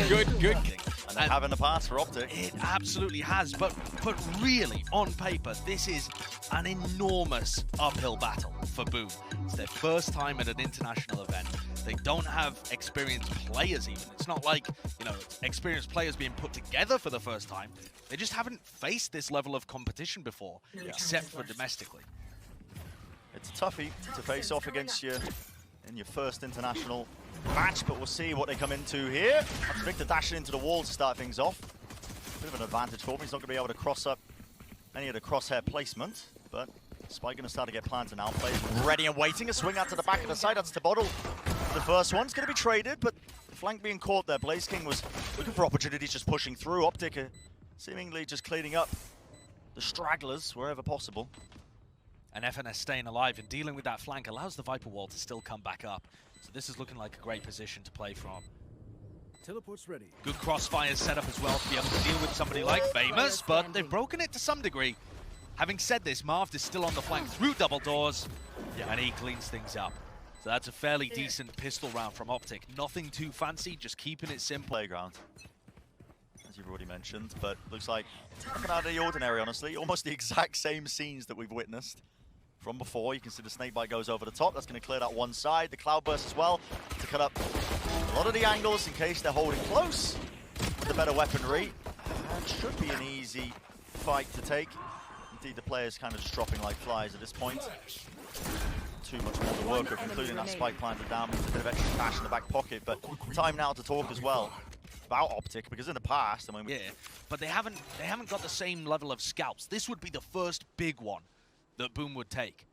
Good. And they have in the past for Optic. It absolutely has, but really, on paper, this is an enormous uphill battle for Boom. It's their first time at an international event. They don't have experienced players even. It's not like, experienced players being put together for the first time. They just haven't faced this level of competition before, except for domestically. It's a toughie to face off against you in your first international match, but we'll see what they come into here. That's Victor dashing into the wall to start things off. Bit of an advantage for him. He's not going to be able to cross up any of the crosshair placement, but Spike going to start to get planted now. Players ready and waiting. A swing out to the back of the side. That's Tabottle. The first one's going to be traded, but the flank being caught there. Blaze King was looking for opportunities, just pushing through. Optic seemingly just cleaning up the stragglers wherever possible. And FNS staying alive and dealing with that flank allows the Viper wall to still come back up. So this is looking like a great position to play from. Teleport's ready. Good crossfires set up as well to be able to deal with somebody like Famous, but they've broken it to some degree. Having said this, Marv is still on the flank through double doors, and he cleans things up. So that's a fairly decent pistol round from Optic. Nothing too fancy, just keeping it simple. Playground, as you've already mentioned, but looks like nothing out of the ordinary, honestly. Almost the exact same scenes that we've witnessed from before. You can see the snakebite goes over the top. That's going to clear that one side. The cloudburst as well to cut up a lot of the angles in case they're holding close with the better weaponry. And should be an easy fight to take. Indeed, the players kind of just dropping like flies at this point. Too much more to work with, including that spike planted down with a bit of extra cash in the back pocket. But time now to talk as well about Optic, because in the past, I mean, yeah, but they haven't got the same level of scalps. This would be the first big one that Boom would take.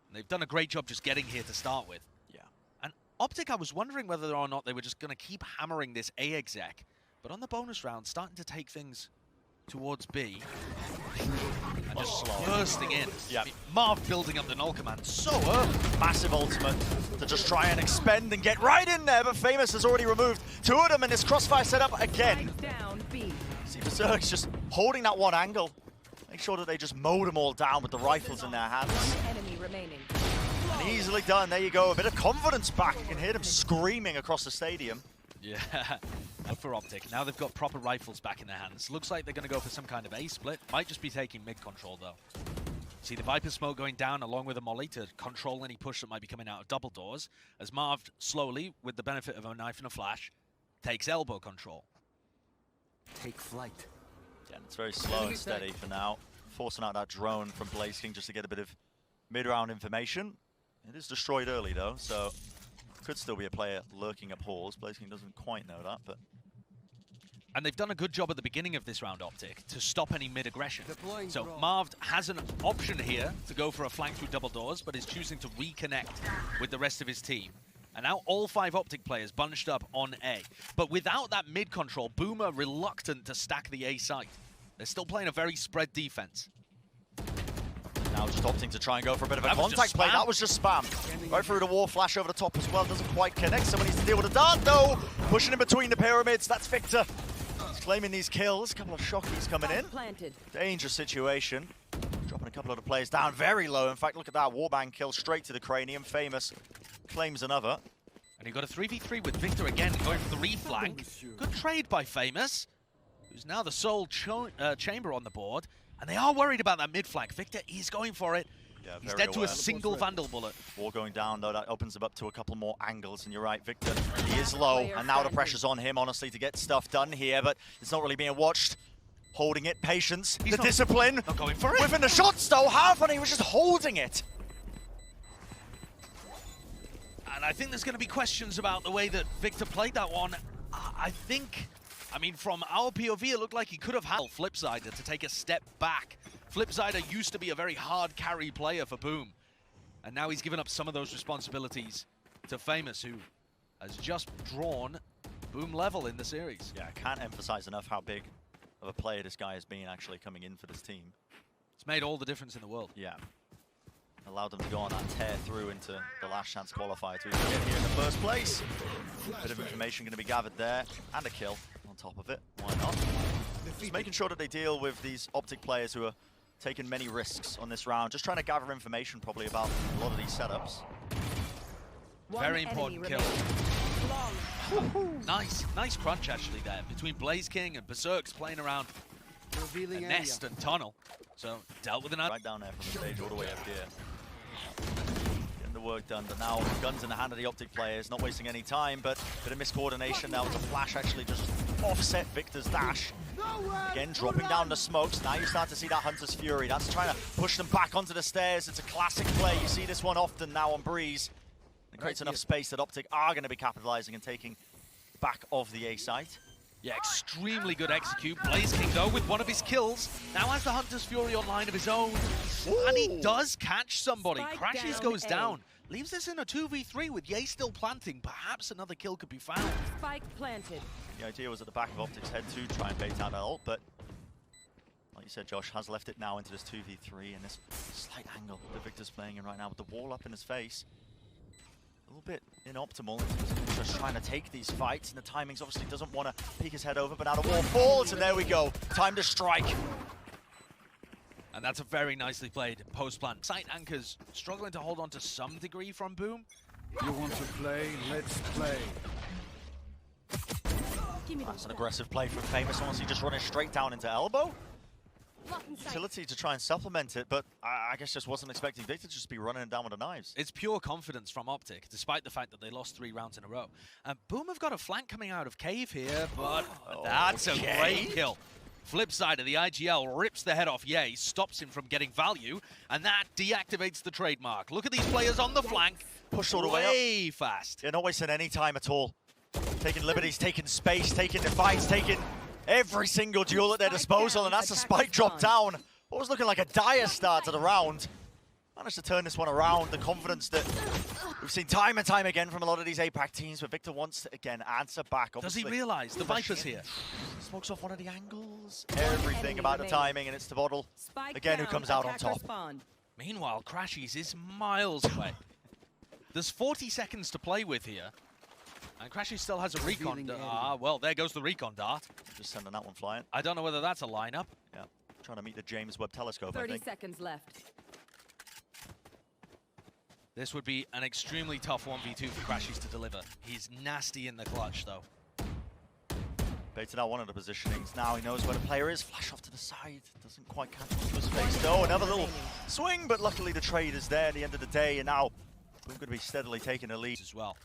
And they've done a great job just getting here to start with. Yeah. And Optic, I was wondering whether or not they were just going to keep hammering this A exec, but on the bonus round, starting to take things towards B. And just bursting in. Yeah. I mean, Marv building up the null command so early. Massive ultimate to just try and expend and get right in there, but Famous has already removed two of them, and this crossfire set up again. Down, B. See Berserk's just holding that one angle. Make sure that they just mow them all down with the rifles in their hands. Enemy remaining. And easily done. There you go. A bit of confidence back. You can hear them screaming across the stadium. Yeah, and for Optic, now they've got proper rifles back in their hands. Looks like they're going to go for some kind of A split. Might just be taking mid control though. See the Viper smoke going down along with a molly to control any push that might be coming out of double doors, as Marv slowly, with the benefit of a knife and a flash, takes elbow control. Take flight. Yeah, and it's very slow and steady for now. Forcing out that drone from Blaze King just to get a bit of mid-round information. It is destroyed early though, so could still be a player lurking up halls. Blaze King doesn't quite know that, but... And they've done a good job at the beginning of this round, Optic, to stop any mid-aggression. So Marv has an option here to go for a flank through double doors, but is choosing to reconnect with the rest of his team. And now all 5 Optic players bunched up on A. But without that mid control, Boomer reluctant to stack the A site. They're still playing a very spread defense. Now just opting to try and go for a bit of a That was contact just play. spam. That was just spam. Right through the wall, flash over the top as well. Doesn't quite connect. Someone needs to deal with a dart though. Pushing in between the pyramids. That's Victor. He's claiming these kills. A couple of shockies coming in. Planted. Dangerous situation. Dropping a couple of the players down very low. In fact, look at that warband kill straight to the cranium. Famous claims another. And he got a 3v3 with Victor again, going for the reflank. Good trade by Famous, who's now the sole chamber on the board. And they are worried about that mid-flank. Victor, he's going for it. Yeah, he's very dead to a aware. single Vandal bullet. Wall going down though, that opens him up to a couple more angles, and you're right, Victor, he is low, and now the pressure's on him, honestly, to get stuff done here, but it's not really being watched. Holding it, patience, He's the not discipline. Not going for it. Within the shots though, half, and he was just holding it. And I think there's going to be questions about the way that Victor played that one. I think, I mean, from our POV, it looked like he could have had Flipsider to take a step back. Flipsider used to be a very hard carry player for Boom. And now he's given up some of those responsibilities to Famous, who has just drawn Boom level in the series. Yeah, I can't emphasize enough how big of a player this guy has been actually coming in for this team. It's made all the difference in the world. Yeah. Allowed them to go on that tear through into the last chance qualifier to even get here in the first place. A bit of information going to be gathered there, and a kill on top of it. Why not? Just making sure that they deal with these Optic players who are taking many risks on this round. Just trying to gather information probably about a lot of these setups. Very important kill. Nice crunch actually there between Blaze King and Berserk's playing around Revealing a nest and tunnel. So dealt with another. Right down there from the stage all the way up here. Getting the work done, but now guns in the hand of the Optic players, not wasting any time, but a bit of miscoordination now. It's a flash actually just offset Victor's dash. Again, dropping down the smokes. Now you start to see that Hunter's Fury. That's trying to push them back onto the stairs. It's a classic play. You see this one often now on Breeze. It creates enough space that Optic are going to be capitalizing and taking back of the A site. Yeah, extremely good execute. Blaze King, though, with one of his kills. Now has the Hunter's Fury online of his own. Ooh. And he does catch somebody. Spike Crashes down goes A. down. Leaves this in a 2v3 with Ye still planting. Perhaps another kill could be found. Spike planted. The idea was at the back of Optic's head to try and bait out that ult, but like you said, Josh has left it now into this 2v3 and this slight angle that Victor's playing in right now with the wall up in his face. A little bit inoptimal. He's just trying to take these fights, and the timings obviously doesn't want to peek his head over, but now the wall falls, and there we go. Time to strike. And that's a very nicely played post-plant. Site anchors struggling to hold on to some degree from Boom. You want to play? Let's play. That's an aggressive play from Famous, honestly just running straight down into elbow. Utility to try and supplement it, but I guess just wasn't expecting Victor to just be running it down with the knives. It's pure confidence from Optic, despite the fact that they lost 3 rounds in a row. Boom have got a flank coming out of Cave here, but that's a great kill. Flip side of the IGL rips the head off Ye, stops him from getting value, and that deactivates the trademark. Look at these players on the flank. Pushed all the way up. Way fast. Yeah, not wasting any time at all. Taking liberties, taking space, taking the fights, taking every single duel at their disposal, and that's a spike drop down. What was looking like a dire start to the round. Managed to turn this one around. The confidence that we've seen time and time again from a lot of these APAC teams, but Victor wants to, again, answer back. Obviously, does he realize the Viper's here? Smokes off one of the angles. Everything about the timing, and it's the bottle, again, who comes out on top. Meanwhile, Crashies is miles away. There's 40 seconds to play with here. And Crashies still has a recon. Well, there goes the recon dart. Just sending that one flying. I don't know whether that's a lineup. Yeah, trying to meet the James Webb Telescope, I 30 think. seconds left. This would be an extremely tough 1v2 for Crashies to deliver. He's nasty in the clutch, though. Baited out one of the positionings. Now he knows where the player is. Flash off to the side. Doesn't quite catch onto his face. No, another little swing, but luckily the trade is there at the end of the day, and now we're going to be steadily taking the lead as well.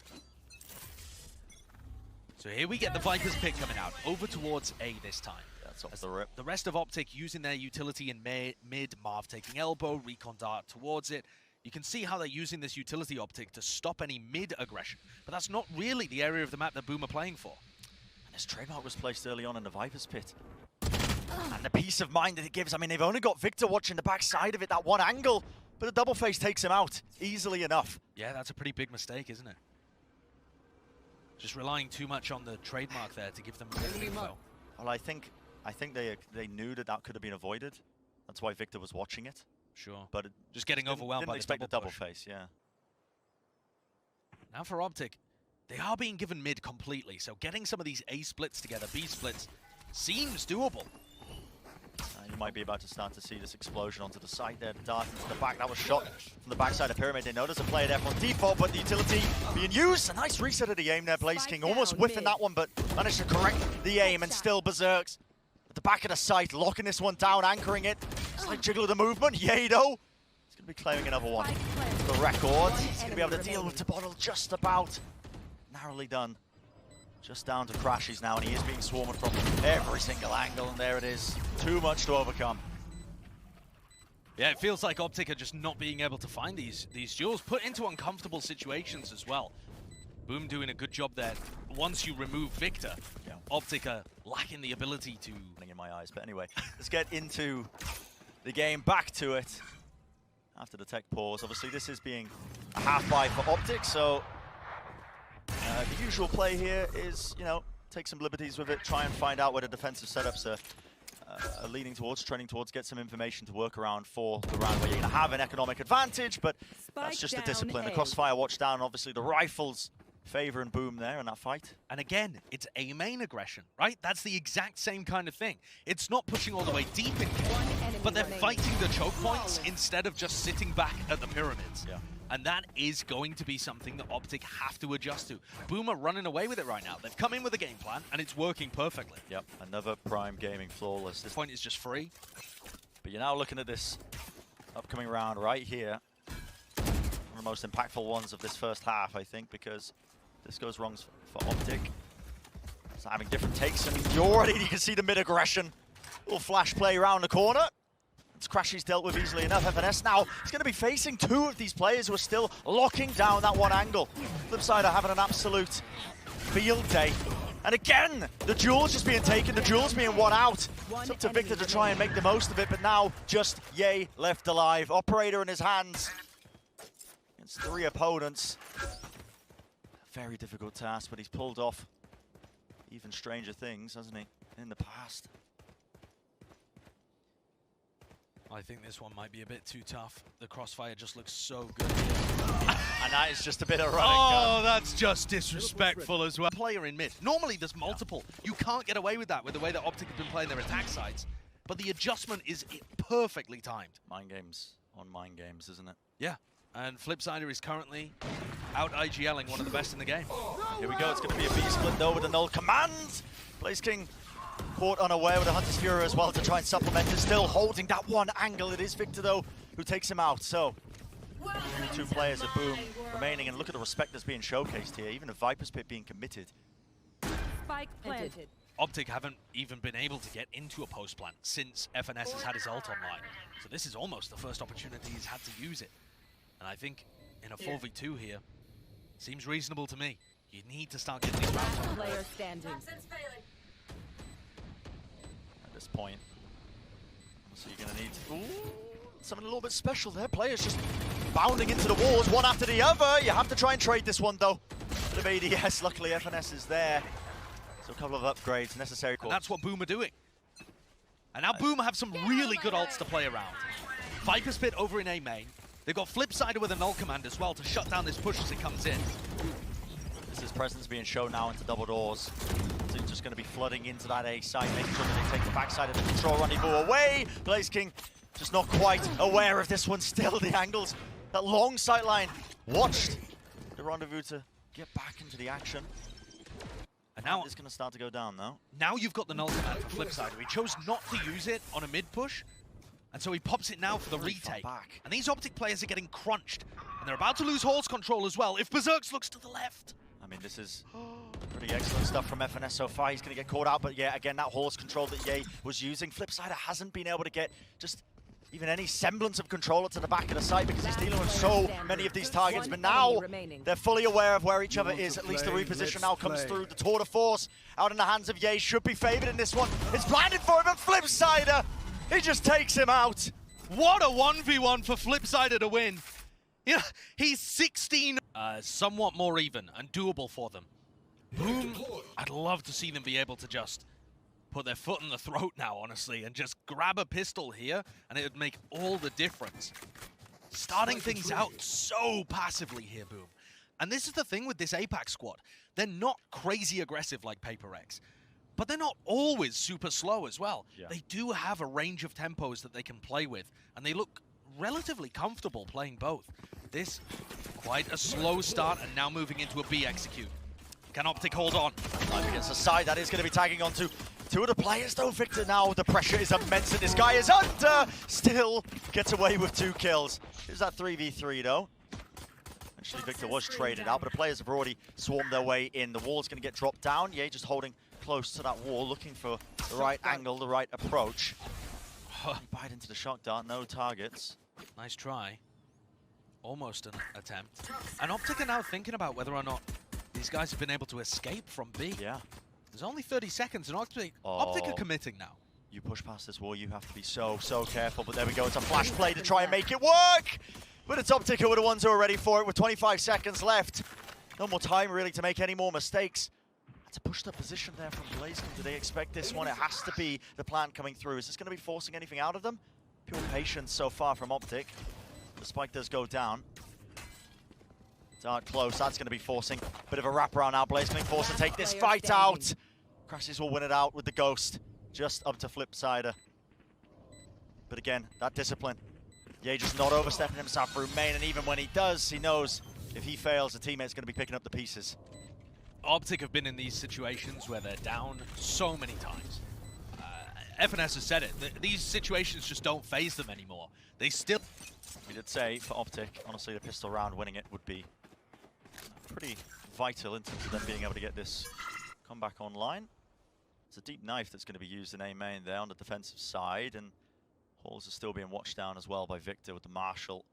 So here we get the Viper's pick coming out, over towards A this time. That's off the rip. The rest of Optic using their utility in mid, Marv taking elbow, recon dart towards it. You can see how they're using this utility Optic to stop any mid aggression, but that's not really the area of the map that Boom are playing for. And this trademark was placed early on in the Viper's pit. And the peace of mind that it gives, I mean, they've only got Victor watching the back side of it, that one angle, but the double face takes him out easily enough. Yeah, that's a pretty big mistake, isn't it? Just relying too much on the trademark there to give them info. Well, I think they knew that that could have been avoided. That's why Victor was watching it. Sure. But just getting overwhelmed by the expect double a double face, yeah. Now for Optic, they are being given mid completely, so getting some of these A splits together, B splits, seems doable. You might be about to start to see this explosion onto the side there. The dart into the back. That was shot from the backside of Pyramid. They know there's a player there from default, but the utility being used. A nice reset of the aim there. Blaze King almost whiffing that one, but managed to correct the aim, and still Berserks at the back of the site, locking this one down, anchoring it. Slight jiggle of the movement. Yado. He's going to be claiming another one. The record. He's going to be able to deal with the bottle just about. Narrowly done. Just down to Crashies now, and he is being swarmed from every single angle, and there it is. Too much to overcome. Yeah, it feels like Optic are just not being able to find these duels, put into uncomfortable situations as well. Boom doing a good job there. Once you remove Victor, yeah. Optic are lacking the ability to... In my eyes, but anyway, let's get into the game, back to it. After the tech pause, obviously this is being a half buy for Optic, so... the usual play here is, you know, take some liberties with it, try and find out where the defensive setups are leaning towards, trending towards, get some information to work around for the round where you're going to have an economic advantage, but that's just the discipline. The crossfire watch down, obviously the rifles favor and Boom there in that fight. And again, it's A main aggression, right? That's the exact same kind of thing. It's not pushing all the way deep in game, but they're fighting the choke points instead of just sitting back at the pyramids. Yeah. And that is going to be something that Optic have to adjust to. Boom are running away with it right now. They've come in with a game plan, and it's working perfectly. Yep, another Prime Gaming flawless. This point is just free. But you're now looking at this upcoming round right here. One of the most impactful ones of this first half, I think, because this goes wrong for Optic. It's having different takes, and you can see the mid-aggression. Little flash play around the corner. It's Crashy's dealt with easily enough. FNS now is going to be facing two of these players who are still locking down that one angle. Flipside are having an absolute field day. And again, the duel's just being taken, the duel's being won out. It's up to Victor to try and make the most of it, but now just Ye left alive. Operator in his hands. Against three opponents. Very difficult task, but he's pulled off even stranger things, hasn't he, in the past. I think this one might be a bit too tough. The crossfire just looks so good here. And that is just a bit of running Oh, gun. that's just disrespectful as well. Player in mid. Normally there's multiple. You can't get away with that with the way that Optic have been playing their attack sides. But the adjustment is perfectly timed. Mind games on mind games, isn't it? Yeah. And Flipsider is currently out IGLing one of the best in the game. Here we go. It's going to be a B split though with a null command. Blaze King caught unaware with a Hunter's Fury as well to try and supplement it. Still holding that one angle. It is Victor though who takes him out. So two players at Boom remaining, and look at the respect that's being showcased here. Even a Viper's Pit being committed. Spike planted. Optic haven't even been able to get into a post plant since FNS has had his ult online. So this is almost the first opportunity he's had to use it. And I think in a 4v2 here, seems reasonable to me. You need to start getting these rounds. Player standing. At this point, so you're going to need something a little bit special there. Players just bounding into the walls one after the other. You have to try and trade this one though. Bit of ADS, luckily FNS is there. So a couple of upgrades necessary. And that's what Boom are doing. And now Boom have some really good ults to play around. Viper's Pit over in A main. They've got Flipsider with a null command as well to shut down this push as it comes in. This is presence being shown now into double doors. So he's just going to be flooding into that A side, making sure that they take the backside of the control rendezvous away. Blaze King just not quite aware of this one still. The angles, that long sight line, watched the rendezvous to get back into the action. And now it's going to start to go down though. Now you've got the null command for Flipsider. He chose not to use it on a mid push. And so he pops it now for the retake. And these Optic players are getting crunched. And they're about to lose Hall's control as well if Berserks looks to the left. I mean, this is pretty excellent stuff from FNS so far. He's going to get caught out, but yeah, again, that Hall's control that Ye was using. Flipsider hasn't been able to get just even any semblance of control to the back of the site because he's dealing with so many of these targets. But now they're fully aware of where each other is. At least the reposition now comes through. The tour de force out in the hands of Ye should be favored in this one. It's blinded for him, and Flipsider, he just takes him out. What a 1v1 for Flipsider to win. Yeah, he's 16. Somewhat more even and doable for them. Boom, I'd love to see them be able to just put their foot in the throat now, honestly, and just grab a pistol here, and it would make all the difference. Starting things out so passively here, Boom. And this is the thing with this APAC squad. They're not crazy aggressive like Paper X. But they're not always super slow as well. Yeah. They do have a range of tempos that they can play with, and they look relatively comfortable playing both. This, quite a slow start, and now moving into a B execute. Can Optic hold on? Up against the side, that is going to be tagging onto two of the players though. Victor now, the pressure is immense, and this guy is under. Still gets away with 2 kills. Here's that 3v3 though. Actually, Victor was traded out, but the players have already swarmed their way in. The wall's going to get dropped down. Yeah, just holding close to that wall, looking for the right angle, the right approach. Bite into the shock dart, no targets. Nice try. Almost an attempt. And Optic are now thinking about whether or not these guys have been able to escape from B. Yeah. There's only 30 seconds, and Optic are committing now. You push past this wall, you have to be so careful, but there we go. It's a flash play to try and make it work! But it's Optic who are the ones who are ready for it with 25 seconds left. No more time, really, to make any more mistakes. That's a pushed up position there from Blaze King. Do they expect this one? It has to be the plan coming through. Is this going to be forcing anything out of them? Pure patience so far from Optic. The spike does go down. Dart close, that's going to be forcing a bit of a wraparound now. Blaze King forced to take this fight out. Crashes will win it out with the Ghost. Just up to Flipsider. But again, that discipline Yeah, just not overstepping himself through main, and even when he does, he knows if he fails, the teammate's going to be picking up the pieces. Optic have been in these situations where they're down so many times. FNS has said it. These situations just don't phase them anymore. They still... We did say for Optic, honestly, the pistol round winning it would be pretty vital in terms of them being able to get this comeback online. It's a deep knife that's going to be used in A main there on the defensive side, and Halls is still being watched down as well by Victor with the Marshall.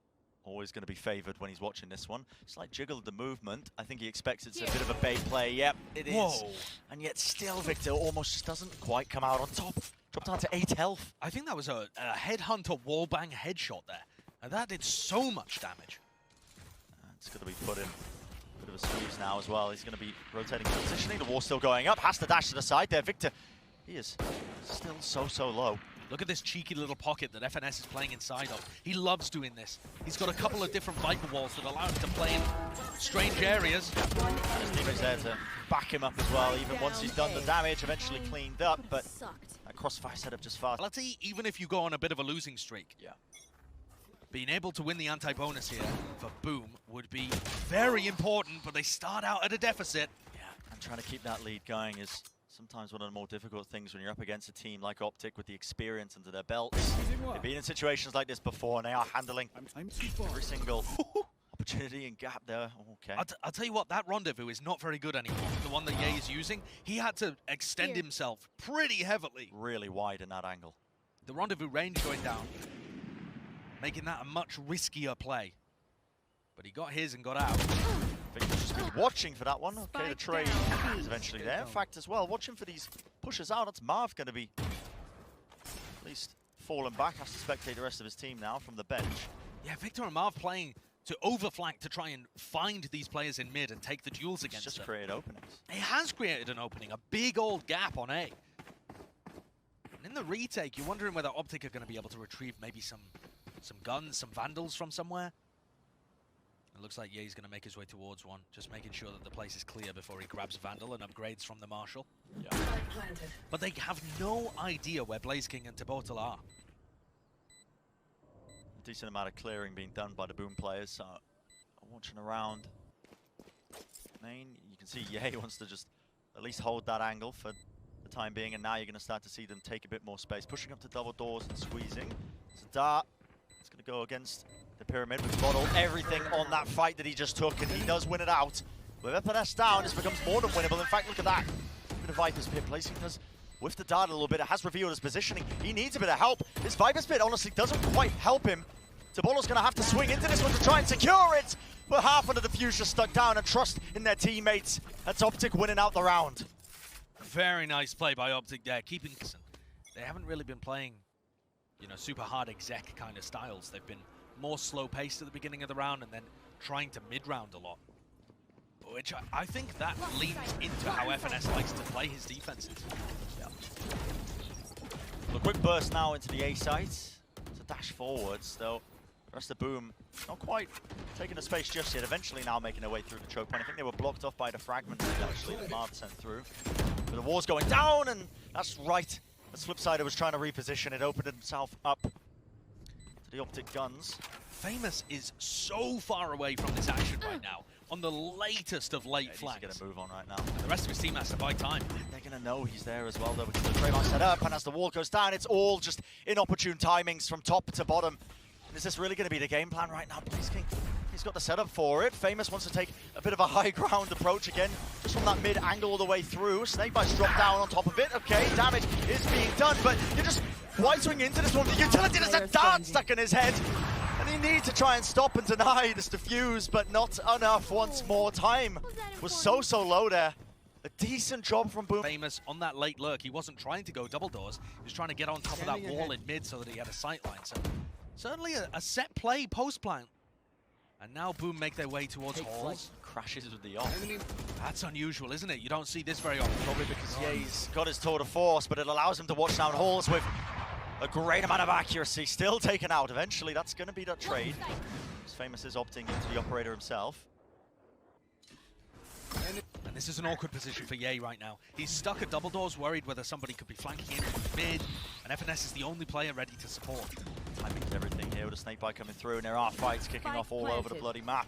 Always going to be favoured when he's watching this one. Slight jiggle of the movement. I think he expects it's a bit of a bait play. Yep, it is. Whoa. And yet still Victor almost just doesn't quite come out on top. Dropped down to 8 health. I think that was a headhunter wallbang headshot there. And that did so much damage. It's going to be put in a bit of a squeeze now as well. He's going to be rotating positioning. The wall's still going up. Has to dash to the side there. Victor, he is still so low. Look at this cheeky little pocket that FNS is playing inside of. He loves doing this. He's got a couple of different Viper walls that allow him to play in strange areas. And his teammate's there to back him up as well, even once he's done the damage, eventually cleaned up, but that crossfire setup just fast. Even if you go on a bit of a losing streak, Yeah. being able to win the anti-bonus here for Boom would be very important, but they start out at a deficit. Yeah, and trying to keep that lead going is sometimes one of the more difficult things when you're up against a team like Optic with the experience under their belts. They've been in situations like this before, and they are handling every single opportunity and gap there. Okay. I'll tell you what, that rendezvous is not very good anymore. The one that Ye is using, he had to extend himself pretty heavily. Really wide in that angle. The rendezvous range going down, making that a much riskier play. But he got his and got out. Victor's just been watching for that one. Okay, the trade is eventually there. In fact, as well, watching for these pushes out. That's Marv going to be at least fallen back. Has to spectate the rest of his team now from the bench. Yeah, Victor and Marv playing to overflank to try and find these players in mid and take the duels against them. Just create openings. He has created an opening, a big old gap on A. And in the retake, you're wondering whether Optic are going to be able to retrieve maybe some guns, some Vandals from somewhere. It looks like Ye's going to make his way towards one, just making sure that the place is clear before he grabs Vandal and upgrades from the Marshal. Yeah. But they have no idea where Blaze King and Tabotal are. A decent amount of clearing being done by the Boom players, so watching around. Main, you can see Ye wants to just at least hold that angle for the time being, and now you're going to start to see them take a bit more space, pushing up to double doors and squeezing. It's a dart. It's going to go against the Pyramid with model everything on that fight that he just took, and he does win it out. With FNS down, this becomes more than winnable. In fact, look at that. A bit of Viper's Pit placing us with the dart a little bit. It has revealed his positioning. He needs a bit of help. This Viper's Pit honestly doesn't quite help him. Tabolo's going to have to swing into this one to try and secure it. But half of the diffuser stuck down, and trust in their teammates. That's Optic winning out the round. Very nice play by Optic there, keeping... They haven't really been playing, you know, super hard exec kind of styles. They've been more slow-paced at the beginning of the round and then trying to mid-round a lot. Which I think that leans into how FNS likes to play his defenses. Yeah. Well, a quick burst now into the A site. It's a dash forwards, though. The rest of Boom not quite taking the space just yet. Eventually now making their way through the choke point. I think they were blocked off by the fragments actually that Marv sent through. But the wall's going down, and that's right. As Flipsider was trying to reposition, it opened himself up to the Optic guns. Famous is so far away from this action right now, on the latest of late flanks. He's going to move on right now. And the rest of his team has to buy time. They're going to know he's there as well, though, because the Trayvon set up, and as the wall goes down, it's all just inopportune timings from top to bottom. And is this really going to be the game plan right now? Blaze King, he's got the setup for it. Famous wants to take a bit of a high ground approach again, just from that mid angle all the way through. Snakebite's dropped down on top of it. Okay, damage is being done, but you're just wide swinging into this one. The utility, there's a dart stuck in his head. And he needs to try and stop and deny this defuse, but not enough once more. Time was so low there. A decent job from Boom. Famous on that late lurk. He wasn't trying to go double doors. He was trying to get on top of that wall in mid so that he had a sight line. So certainly a set play post plant. And now Boom make their way towards Halls. Crashes with the off. That's unusual, isn't it? You don't see this very often. Probably because he's got his tour de force, but it allows him to watch down Halls with a great amount of accuracy. Still taken out. Eventually, that's going to be that trade. Famous is opting into the operator himself. And this is an awkward position for Ye right now. He's stuck at double doors, worried whether somebody could be flanking in from mid, and FNS is the only player ready to support. Timing's everything here with a snakebite coming through, and there are fights kicking off all over the bloody map.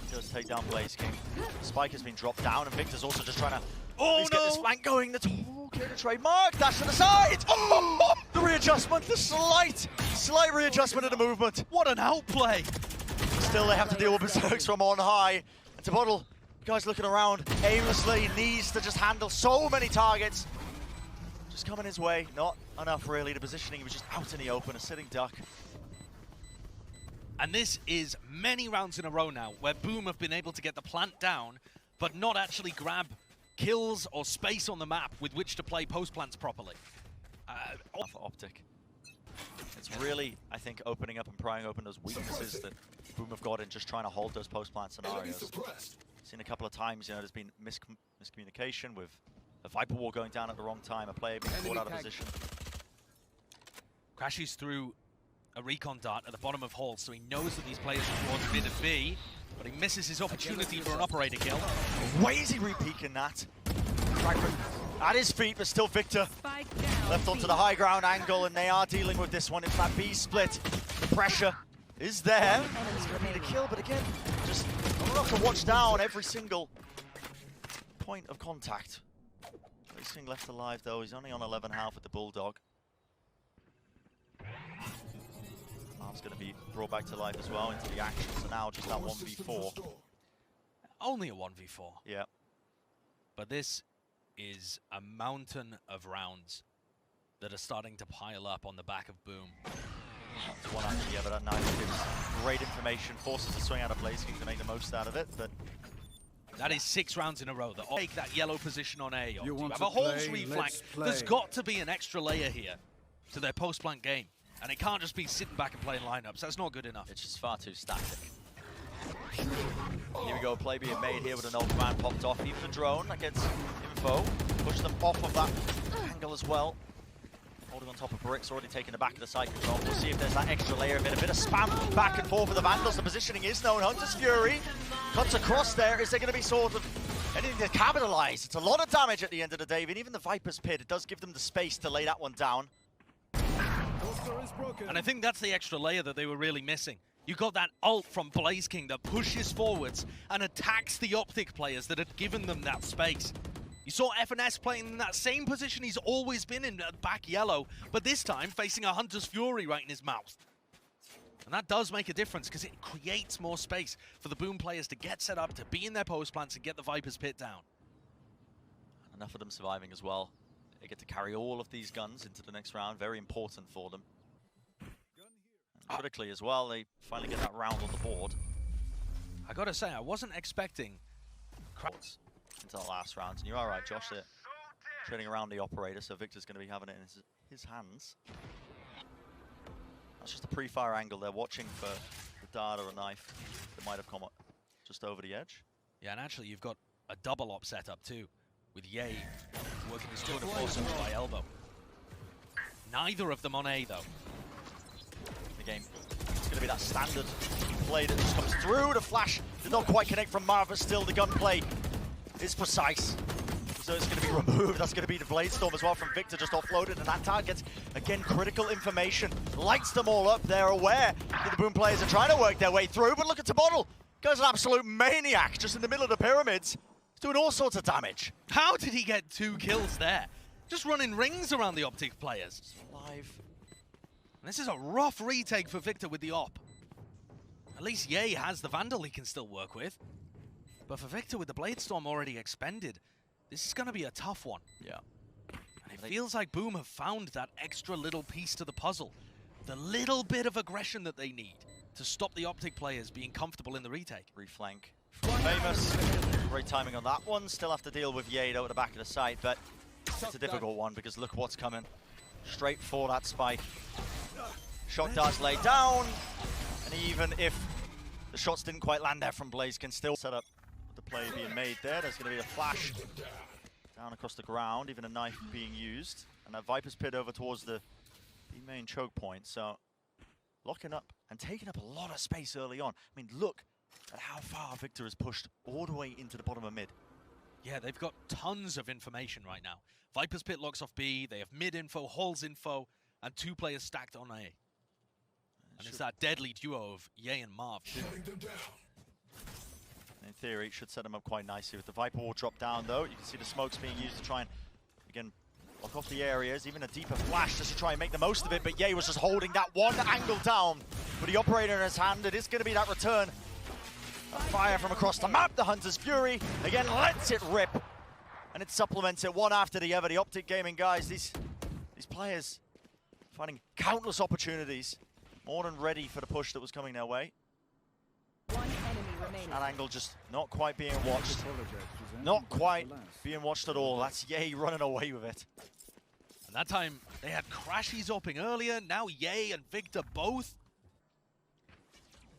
He does take down Blaze King. Spike has been dropped down, and Victor's also just trying to get this flank going. That's clear to trademark. Dash to the side. Oh, the readjustment, the slight readjustment of the movement. What an outplay! Still, they have to deal with berserks from on high. And to Bottle, guys looking around aimlessly, needs to just handle so many targets. Just coming his way, not enough really. The positioning, he was just out in the open, a sitting duck. And this is many rounds in a row now where Boom have been able to get the plant down, but not actually grab kills or space on the map with which to play post plants properly. For Optic. It's really, I think, opening up and prying open those weaknesses that Boom have got in just trying to hold those post-plant scenarios. Seen a couple of times, there's been miscommunication with a Viper Wall going down at the wrong time, a player being caught out of position. Crashes through a recon dart at the bottom of hall, so he knows that these players are towards mid and B, but he misses his opportunity for an operator kill. Why is he re-peeking that? At his feet, but still Victor. Left onto the high ground angle, and they are dealing with this one. It's that B split. The pressure is there. It's going to be the kill, but again, just not enough to watch down every single point of contact. Racing left alive, though. He's only on 11 health with the Bulldog. Arm's going to be brought back to life as well into the action. So now just that 1v4. Only a 1v4. Yeah. But this is a mountain of rounds that are starting to pile up on the back of Boom. That's one actually, yeah, but that knife gives great information, forces a swing out of Blaze King to make the most out of it, but... That is 6 rounds in a row. Take that yellow position on A. You want have to a Halls play, reflank. let's play. There's got to be an extra layer here to their post-plant game. And it can't just be sitting back and playing lineups. That's not good enough. It's just far too static. Here we go, play being made here with an old command popped off. Even the drone that gets info. Push them off of that angle as well. Holding on top of bricks, already taking the back of the side control. We'll see if there's that extra layer of it. A bit of spam back and forth with the Vandals. The positioning is known. Hunter's Fury cuts across there. Is there going to be sort of anything to capitalize? It's a lot of damage at the end of the day, but even the Viper's Pit, it does give them the space to lay that one down. And I think that's the extra layer that they were really missing. You got that ult from Blaze King that pushes forwards and attacks the Optic players that had given them that space. You saw FNS playing in that same position he's always been in, back yellow, but this time facing a Hunter's Fury right in his mouth. And that does make a difference because it creates more space for the Boom players to get set up, to be in their post plants and get the Viper's Pit down. Enough of them surviving as well. They get to carry all of these guns into the next round, very important for them. And critically as well, they finally get that round on the board. I gotta say, I wasn't expecting crowds Into the last round, and you are right, Josh, they're trading around the operator, so Victor's going to be having it in his hands. That's just a pre-fire angle. They're watching for the dart or a knife that might have come up just over the edge. Yeah, and actually you've got a double op setup too, with Ye working his tour de force over by elbow. Neither of them on A though. The game, it's going to be that standard play that just comes through. The flash did not quite connect from Marv, but still the gunplay is precise. So it's going to be removed. That's going to be the Blade Storm as well from Victor, just offloaded, and that target, again, critical information. Lights them all up. They're aware that the Boom players are trying to work their way through, but look at Bottle. Guy's an absolute maniac just in the middle of the pyramids. He's doing all sorts of damage. How did he get 2 kills there? Just running rings around the Optic players. Live. And this is a rough retake for Victor with the op. At least Ye has the Vandal he can still work with. But for Victor with the Blade Storm already expended, this is going to be a tough one. Yeah. And it feels like Boom have found that extra little piece to the puzzle. The little bit of aggression that they need to stop the Optic players being comfortable in the retake. Reflank from Famous. Great timing on that one. Still have to deal with Yado at the back of the site, but it's a difficult one because look what's coming. Straight for that spike. Shock darts laid down, and even if the shots didn't quite land there from Blaze, can still set up the play being made there. There's going to be a flash down across the ground, even a knife being used, and that Viper's Pit over towards the main choke point. So locking up and taking up a lot of space early on. I mean, look at how far Victor has pushed all the way into the bottom of mid. Yeah, they've got tons of information right now. Viper's Pit locks off B, they have mid info, Hall's info, and 2 players stacked on A. And it's that deadly duo of Ye and Marv too. In theory, it should set them up quite nicely. With the Viper wall drop down though, you can see the smokes being used to try and, again, block off the areas, even a deeper flash just to try and make the most of it, but Ye was just holding that one angle down. With the operator in his hand, it is going to be that return. A fire from across the map, the Hunter's Fury, again lets it rip. And it supplements it one after the other. The Optic Gaming guys, these players finding countless opportunities, more than ready for the push that was coming their way. One enemy remaining. That angle just not quite being watched. Not quite being watched at all. That's Ye running away with it. And that time, they had Crashies opping earlier, now Ye and Victor both.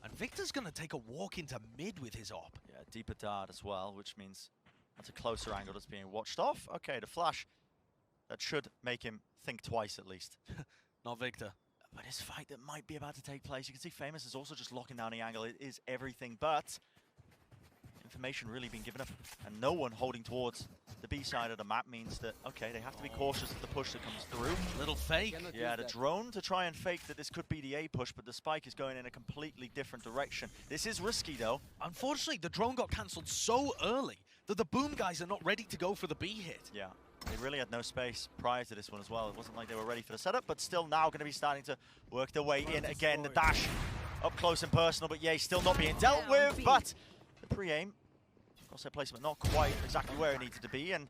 And Victor's gonna take a walk into mid with his op. Yeah, deeper dart as well, which means that's a closer angle that's being watched off. Okay, the flash. That should make him think twice at least. Not Victor. But his fight that might be about to take place, you can see Famous is also just locking down the angle. It is everything but information really being given up, and no one holding towards the B side of the map means that, okay, they have to be cautious of the push that comes through. Little fake. Yeah, the drone to try and fake that this could be the A push, but the spike is going in a completely different direction. This is risky though. Unfortunately, the drone got cancelled so early that the Boom guys are not ready to go for the B hit. Yeah, they really had no space prior to this one as well. It wasn't like they were ready for the setup, but still now going to be starting to work their way in again. The dash up close and personal, but Ye still not being dealt with, but the pre-aim, crosshair placement not quite exactly where it needed to be, and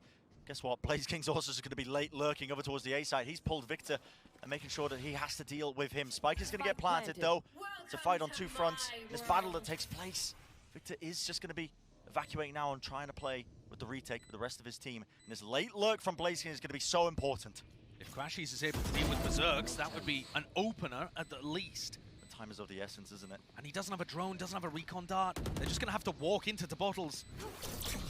guess what? Blaze King's also just going to be late lurking over towards the A side. He's pulled Victor and making sure that he has to deal with him. Spike is going to get planted though. It's a fight on 2 fronts. This battle that takes place, Victor is just going to be evacuating now and trying to play with the retake with the rest of his team. And this late lurk from Blaze King is going to be so important. If Crashies is able to deal with Berserks, that would be an opener at the least. The time is of the essence, isn't it? And he doesn't have a drone, doesn't have a recon dart. They're just going to have to walk into the bottles.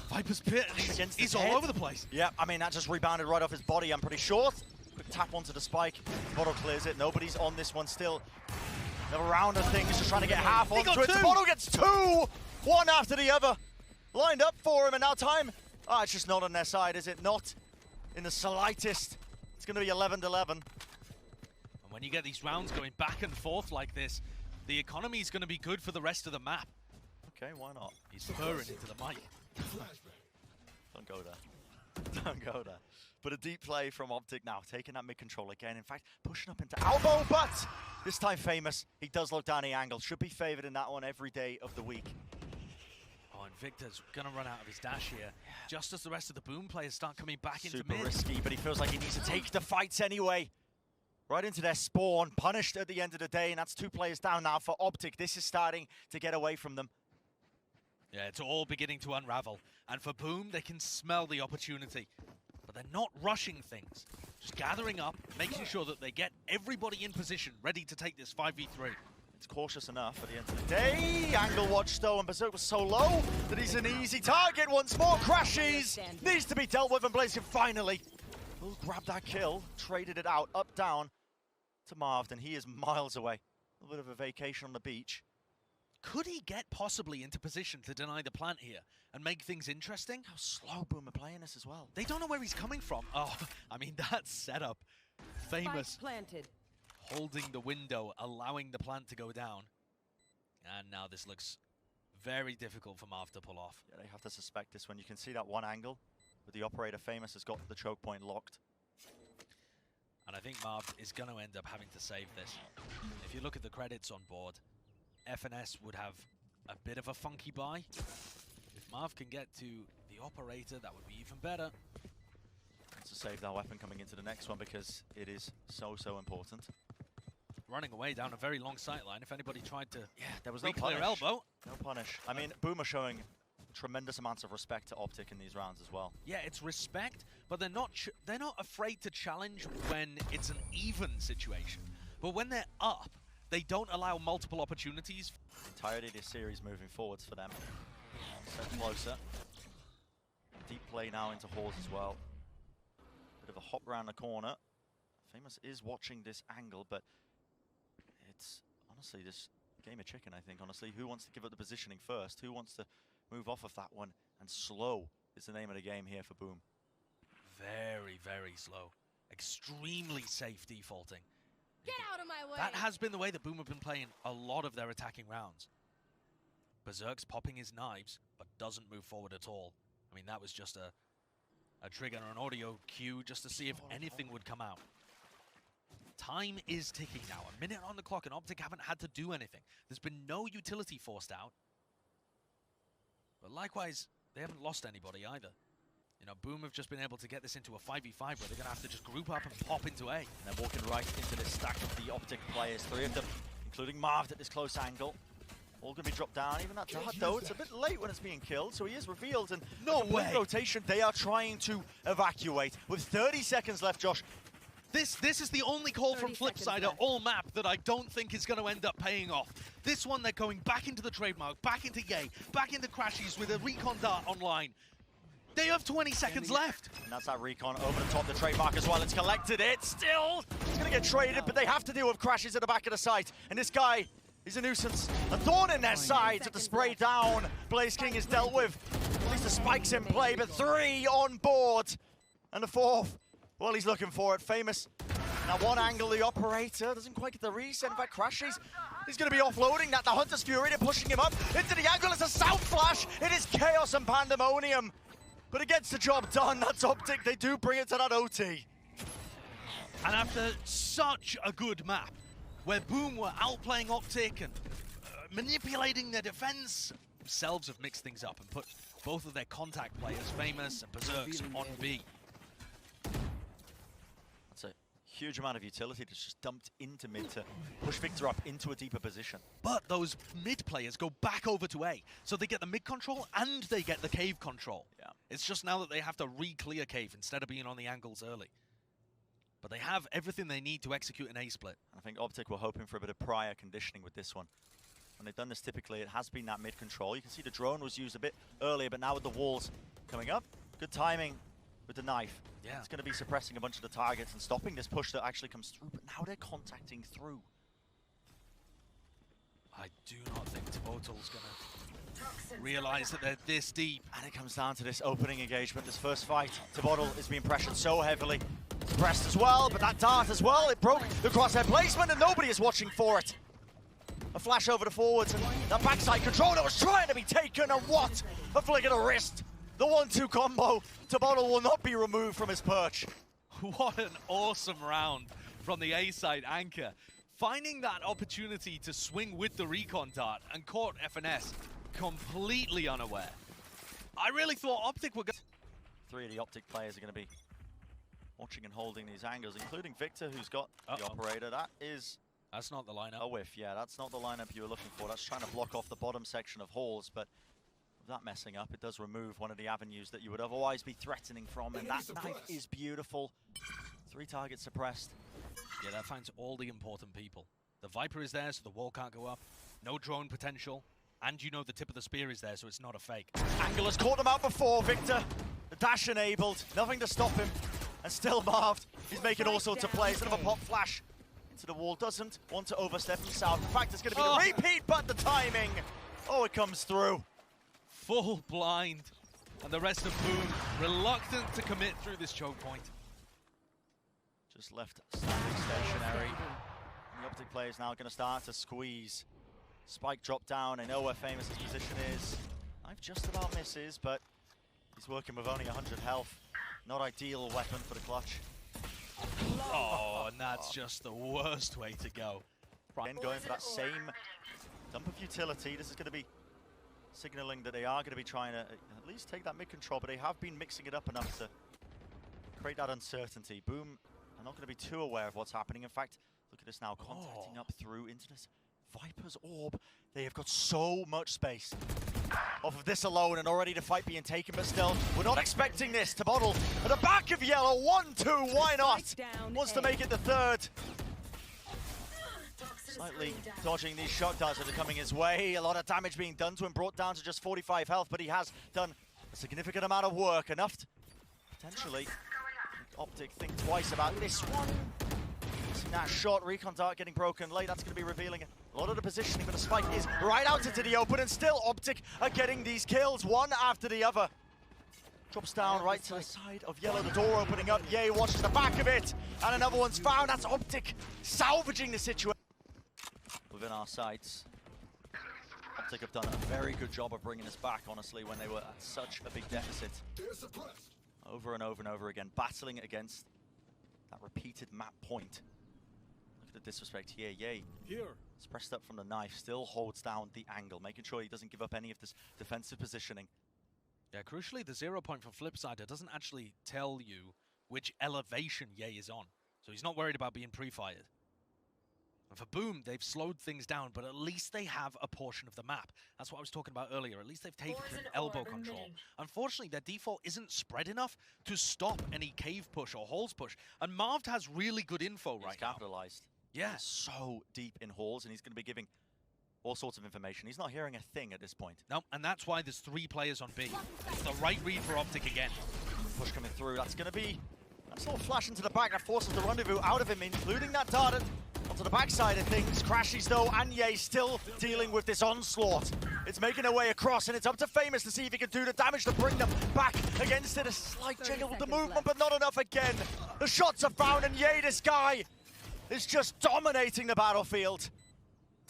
Viper's Pit, and he's all over the place. Yeah, I mean, that just rebounded right off his body, I'm pretty sure. Quick tap onto the spike. Bottle clears it. Nobody's on this one still. Another round of things, just trying to get half onto it. The bottle gets 2! One after the other. Lined up for him, and now time. Oh, it's just not on their side, is it? Not in the slightest. It's going to be 11-11. And when you get these rounds going back and forth like this, the economy is going to be good for the rest of the map. Okay, why not? He's purring into the mic. Don't go there. Don't go there. But a deep play from Optic now, taking that mid-control again. In fact, pushing up into elbow, but this time Famous. He does look down the angle. Should be favored in that one every day of the week. Oh, and Victor's gonna run out of his dash here, just as the rest of the Boom players start coming back into mid. Super risky, but he feels like he needs to take the fights anyway. Right into their spawn, punished at the end of the day, and that's 2 players down now for Optic. This is starting to get away from them. Yeah, it's all beginning to unravel. And for Boom, they can smell the opportunity. But they're not rushing things. Just gathering up, making sure that they get everybody in position, ready to take this 5v3. It's cautious enough at the end of the day. Angle watch though, and Berserk was so low that he's an easy target once more. Crashies needs to be dealt with, and Blaze finally will grab that kill. Traded it out, up, down to Marv, and he is miles away. A little bit of a vacation on the beach. Could he get possibly into position to deny the plant here and make things interesting? How slow Boom are playing this as well. They don't know where he's coming from. Oh, I mean, that setup. Famous. Spike planted. Holding the window, allowing the plant to go down. And now this looks very difficult for Marv to pull off. Yeah, they have to suspect this one. You can see that one angle with the operator. Famous has got the choke point locked. And I think Marv is going to end up having to save this. If you look at the credits on board, FNS would have a bit of a funky buy. If Marv can get to the operator, that would be even better. To save that weapon coming into the next one because it is so important. Running away down a very long sightline. If anybody tried to there was no clear punish. elbow. No punish. I mean, Boom are showing tremendous amounts of respect to Optic in these rounds as well. Yeah, it's respect, but they're not afraid to challenge when it's an even situation. But when they're up, they don't allow multiple opportunities. The entirety of this series moving forwards for them. So closer. Deep play now into Halls as well. Bit of a hop around the corner. Famous is watching this angle, but it's honestly this game of chicken, I think, honestly. Who wants to give up the positioning first? Who wants to move off of that one? And slow is the name of the game here for Boom. Very, very slow. Extremely safe defaulting. Get out of my way. That has been the way that Boom have been playing a lot of their attacking rounds. Berserk's popping his knives, but doesn't move forward at all. I mean, that was just a trigger or an audio cue just to see if anything would come out. Time is ticking now. A minute on the clock, and Optic haven't had to do anything. There's been no utility forced out. But likewise, they haven't lost anybody either. You know, Boom have just been able to get this into a 5v5 where they're going to have to just group up and pop into A. And they're walking right into this stack of the Optic players. 3 of them, including Marv at this close angle. All going to be dropped down. Even that dart, though, it's a bit late when it's being killed, so he is revealed. And no way! Rotation, they are trying to evacuate. With 30 seconds left, Josh. This is the only call from Flipsider all map that I don't think is going to end up paying off. This one, they're going back into the trademark, back into Yay, back into Crashies with a recon dart online. They have 20 seconds left. And that's that recon over the top, the trademark as well. It's collected it. Still, it's going to get traded, but they have to deal with Crashies at the back of the site. And this guy is a nuisance. A thorn in their side to the spray down. Blaze King is dealt with. At least the spike's in play, but 3 on board. And the 4th, well, he's looking for it. Famous. Now one angle, the operator doesn't quite get the reset. In fact, Crashies, he's going to be offloading that. The Hunter's Fury, they're pushing him up into the angle. It's a Sound Flash. It is chaos and pandemonium. But it gets the job done. That's Optic. They do bring it to that OT. And after such a good map, where Boom were outplaying Optic and manipulating their defense, themselves have mixed things up and put both of their contact players, Famous and Berserks, on B. That's a huge amount of utility that's just dumped into mid to push Victor up into a deeper position. But those mid players go back over to A, so they get the mid control and they get the cave control. Yeah. It's just now that they have to re-clear cave instead of being on the angles early. But they have everything they need to execute an A split. I think Optic were hoping for a bit of prior conditioning with this one. When they've done this typically, it has been that mid control. You can see the drone was used a bit earlier, but now with the walls coming up, good timing with the knife. Yeah. It's going to be suppressing a bunch of the targets and stopping this push that actually comes through, but now they're contacting through. I do not think Total's going to realize that they're this deep. And it comes down to this opening engagement, this first fight. Tobottle is being pressured so heavily. Pressed as well, but that dart as well, it broke the crosshair placement and nobody is watching for it. A flash over the forwards and that backside control that was trying to be taken, and what a flick of the wrist. The 1-2 combo. Tobottle will not be removed from his perch. What an awesome round from the A side Anchor. Finding that opportunity to swing with the recon dart and caught FNS completely unaware. I really thought Optic were going to... 3 of the Optic players are going to be watching and holding these angles, including Victor, who's got the operator. That's not the lineup. A whiff, yeah, that's not the lineup you were looking for. That's trying to block off the bottom section of halls, but with that messing up, it does remove one of the avenues that you would otherwise be threatening from, and that knife is beautiful. 3 targets suppressed. Yeah, that finds all the important people. The Viper is there, so the wall can't go up. No drone potential. And you know the tip of the spear is there, so it's not a fake. Angle has caught him out before, Victor. The dash enabled, nothing to stop him. And still Marv, he's making all sorts of plays. Another pop flash into the wall, doesn't want to overstep himself. In fact, it's going to be the repeat, but the timing. Oh, it comes through. Full blind. And the rest of Boom reluctant to commit through this choke point. Just left standing stationary. And the Optic player is now going to start to squeeze. Spike dropped down. I know where Famous' position is. Knife just about misses, but he's working with only 100 health. Not ideal weapon for the clutch. Oh, and that's just the worst way to go. Again, going for that same dump of utility. This is going to be signaling that they are going to be trying to at least take that mid control, but they have been mixing it up enough to create that uncertainty. Boom are not going to be too aware of what's happening. In fact, look at this now, contacting up through into this Viper's orb. They have got so much space off of this alone, and already the fight being taken, but still, we're not expecting this. Tobottle at the back of yellow, 1-2, why not? Wants to make it the 3rd. Slightly dodging these shot darts that are coming his way. A lot of damage being done to him, brought down to just 45 health, but he has done a significant amount of work, enough to potentially Optic think twice about this one. Missing that shot, Recon Dart getting broken late, that's going to be revealing a lot of the positioning, but the spike is right out into the open, and still Optic are getting these kills, one after the other. Drops down right to the side of Yellow, the door opening up, Ye watches the back of it, and another one's found. That's Optic salvaging the situation. Within our sights, Optic have done a very good job of bringing us back, honestly, when they were at such a big deficit. Over and over and over again, battling against that repeated map point. Look at the disrespect here. Ye is pressed up from the knife, still holds down the angle, making sure he doesn't give up any of this defensive positioning. Yeah, crucially, the 0 point for Flipside doesn't actually tell you which elevation Ye is on. So he's not worried about being pre-fired. And for Boom, they've slowed things down, but at least they have a portion of the map. That's what I was talking about earlier. At least they've taken elbow control. Unfortunately, their default isn't spread enough to stop any cave push or halls push. And Marved has really good info right now. Capitalized. Yeah. He's so deep in halls, and he's going to be giving all sorts of information. He's not hearing a thing at this point. No, and that's why there's 3 players on B. It's the right read for Optic again. Push coming through. That's going to be a little flash into the back that forces the rendezvous out of him, including that dart onto the backside of things. Crashies though, and Ye still dealing with this onslaught. It's making their way across, and it's up to Famous to see if he can do the damage to bring them back against it. A slight jiggle with the movement, but not enough again. The shots are found, and Ye, this guy, is just dominating the battlefield.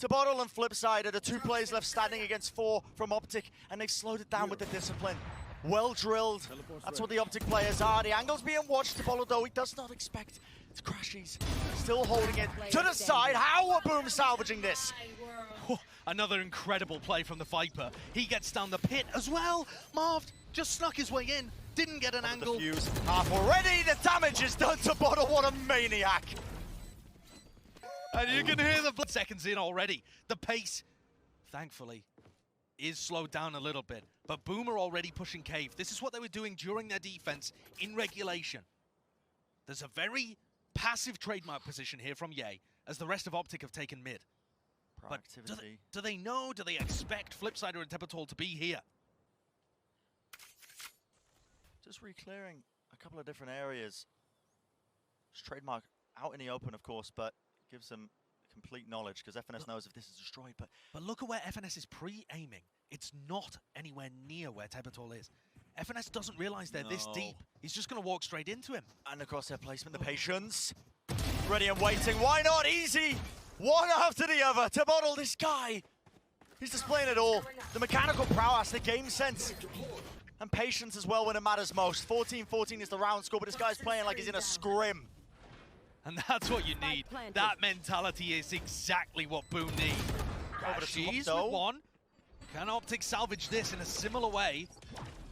Bottle and Flipside are the 2 players left standing against 4 from Optic, and they've slowed it down with the discipline. Well drilled. That's what the Optic players are. The angle's being watched. Bottle though, he does not expect it's Crashies. Still holding it to the side. How are Boom salvaging this? Oh, another incredible play from the Viper. He gets down the pit as well. Marved just snuck his way in. Didn't get an angle. The fuse half already. The damage is done to Bottle. What a maniac. And you can hear the blood seconds in already. The pace, thankfully, is slowed down a little bit. But Boom are already pushing cave. This is what they were doing during their defense in regulation. There's a very passive trademark position here from Ye, as the rest of Optic have taken mid. But do they know, do they expect Flipside and Tebatol to be here? Just re-clearing a couple of different areas. Just trademark out in the open, of course, but gives them complete knowledge, because FNS knows if this is destroyed, but look at where FNS is pre-aiming. It's not anywhere near where Tebatol is. FNS doesn't realize they're this deep. He's just going to walk straight into him. And across their placement, the patience. Ready and waiting. Why not? Easy. One after the other. To Bottle, this guy. He's displaying it all. The mechanical prowess, the game sense, and patience as well when it matters most. 14-14 is the round score, but this guy's playing like he's in a scrim. And that's what you need. That mentality is exactly what Boom need. She's with 1. Can Optic salvage this in a similar way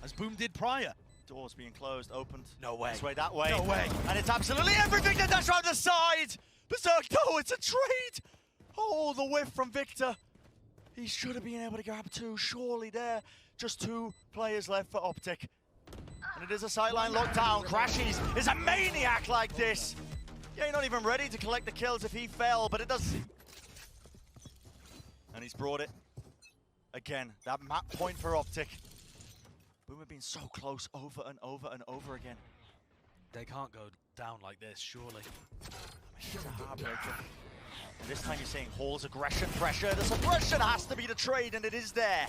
as Boom did prior? Doors being closed, opened. No way. This way, that way. No way. And it's absolutely everything to dash around the side. Berserk, no, it's a trade. Oh, the whiff from Victor. He should have been able to grab 2, surely there. Just 2 players left for Optic. And it is a sideline lockdown. Crashies is a maniac like this. Yeah, not even ready to collect the kills if he fell, but it does. And he's brought it. Again, that map point for Optic. Boom have been so close over and over and over again. They can't go down like this, surely. I mean, it's a heartbreaker. And this time you're seeing Hall's aggression, pressure. The suppression has to be the trade, and it is there.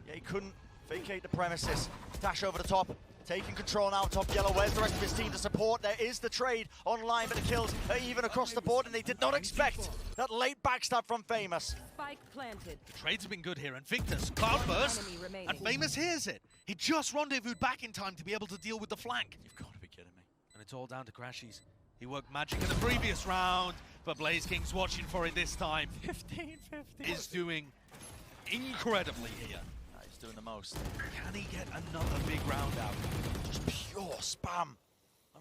Yeah, he couldn't vacate the premises. Dash over the top. Taking control now, top Yellow. Where's the rest of his team to support? There is the trade online, but the kills are even across the board, and they did not expect that late backstab from Famous. Spike planted. The trades have been good here, and Victor's Cloudburst, and Famous hears it. He just rendezvoused back in time to be able to deal with the flank. You've got to be kidding me. And it's all down to Crashies. He worked magic in the previous round, but Blaze King's watching for it this time. 15-15. Is doing incredibly here. Doing the most. Can he get another big round out? Just pure spam.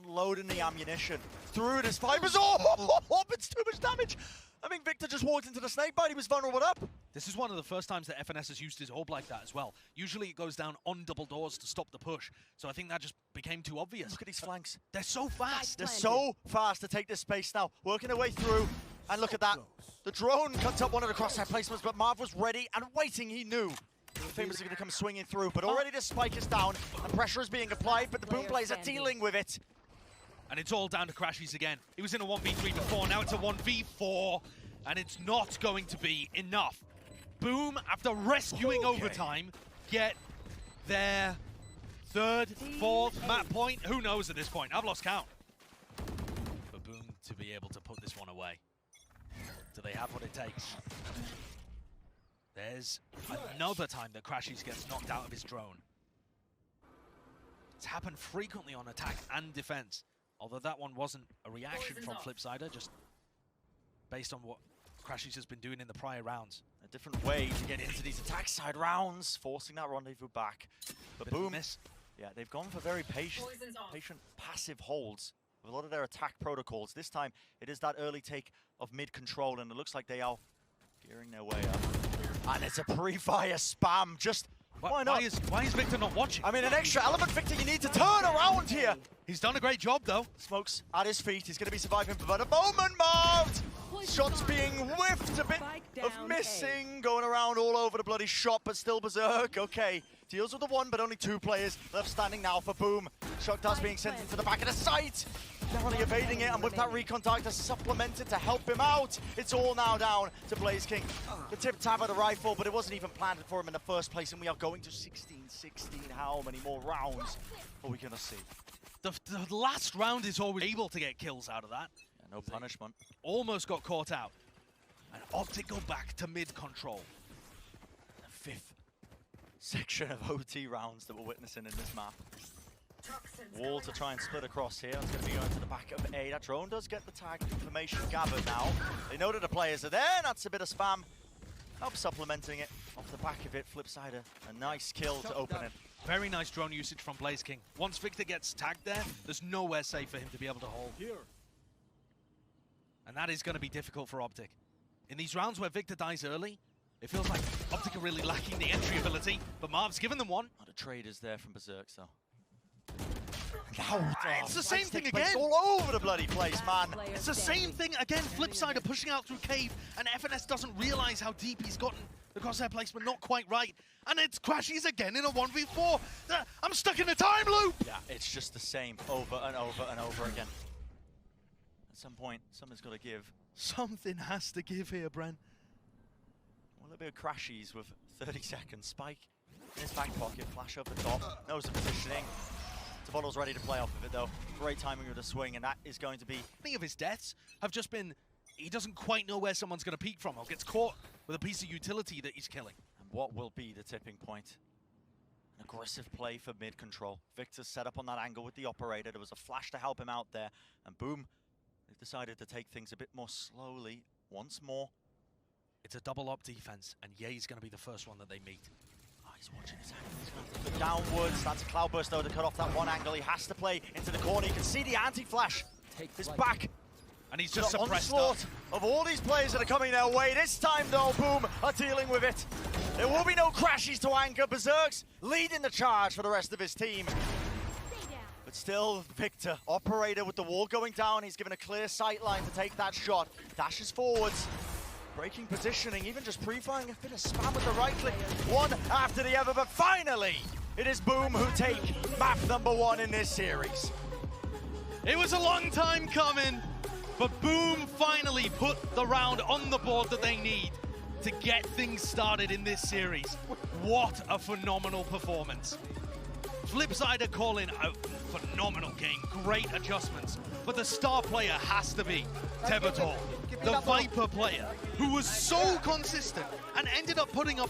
Unloading the ammunition. Through it as Fibers. Oh, it's too much damage. I mean, Victor just walked into the snake bite. He was vulnerable up. This is one of the first times that FNS has used his orb like that as well. Usually it goes down on double doors to stop the push. So I think that just became too obvious. Look at these flanks. They're so fast. They're so fast to take this space now. Working their way through. And look at that. The drone cuts up one of the crosshair placements, but Marv was ready and waiting. He knew. Famous is going to come swinging through, but already the spike is down and pressure is being applied, but the Boom players are dealing with it. And it's all down to Crashies again. He was in a 1v3 before, now it's a 1v4. And it's not going to be enough. Boom, after rescuing overtime, get their third, fourth map point. Who knows at this point? I've lost count. But Boom to be able to put this one away. Do they have what it takes? There's another time that Crashies gets knocked out of his drone. It's happened frequently on attack and defense. Although that one wasn't a reaction from Flipsider, just based on what Crashies has been doing in the prior rounds. A different way to get into these attack side rounds, forcing that rendezvous back. But Boom, yeah, they've gone for very patient, passive holds with a lot of their attack protocols. This time, it is that early take of mid-control, and it looks like they are gearing their way up. And it's a pre-fire spam, just why not? Why is Victor not watching? I mean, an extra element, Victor, you need to turn around here. He's done a great job, though. Smokes at his feet, he's going to be surviving for about a moment, Marved! Shots being whiffed, a bit of missing, going around all over the bloody shop, but still Berserk. Okay, deals with the one, but only 2 players left standing now for Boom. Shot does being sent into the back of the site. Narrowly evading it, and with that recon dart to supplement it to help him out, it's all now down to Blaze King. The tip-tap of the rifle, but it wasn't even planted for him in the first place, and we are going to 16-16. How many more rounds are we going to see? The last round is always able to get kills out of that. Yeah, no punishment. Almost got caught out. And Optic go back to mid-control. The 5th section of OT rounds that we're witnessing in this map. Wall to try and split across here. It's going to be going to the back of A. That drone does get the tag information gathered now. They know that the players are there. That's a bit of spam. Help supplementing it. Off the back of it, Flipsider. A nice kill to open it. Very nice drone usage from Blaze King. Once Victor gets tagged there, there's nowhere safe for him to be able to hold. And that is going to be difficult for Optic. In these rounds where Victor dies early, it feels like Optic are really lacking the entry ability, but Marv's given them one. Not a traders there from Berserk, though. It's the same thing again. All over the bloody place, man. It's the same thing again. Flipsider pushing out through cave, and FNS doesn't realize how deep he's gotten. The crosshair placement not quite right. And it's Crashies again in a 1v4. I'm stuck in a time loop. Yeah, it's just the same over and over and over again. At some point, something's got to give. Something has to give here, Bren. A little bit of Crashies with 30 seconds. Spike in his back pocket, flash over the top, knows the positioning. Tavoddle's ready to play off of it, though. Great timing with the swing, and that is going to be... Many of his deaths have just been... He doesn't quite know where someone's going to peek from, or gets caught with a piece of utility that he's killing. And what will be the tipping point? An aggressive play for mid-control. Victor's set up on that angle with the operator. There was a flash to help him out there. And boom, they've decided to take things a bit more slowly once more. It's a double-up defense, and Ye's going to be the first one that they meet. He's watching his angle. He's going to look downwards. That's a cloudburst, though, to cut off that one angle. He has to play into the corner. You can see the anti-flash. His back. And he's just the suppressed onslaught of all these players that are coming their way. This time, though, Boom are dealing with it. There will be no Crashies to anchor. Berserk's leading the charge for the rest of his team. But still, Victor, operator with the wall going down. He's given a clear sight line to take that shot. Dashes forwards. Breaking positioning, even just pre-firing a bit of spam with the right click, one after the other, but finally, it is Boom who take map number 1 in this series. It was a long time coming, but Boom finally put the round on the board that they need to get things started in this series. What a phenomenal performance. Flipsider calling a phenomenal game, great adjustments, but the star player has to be Tebator, the Viper player, who was so consistent and ended up putting up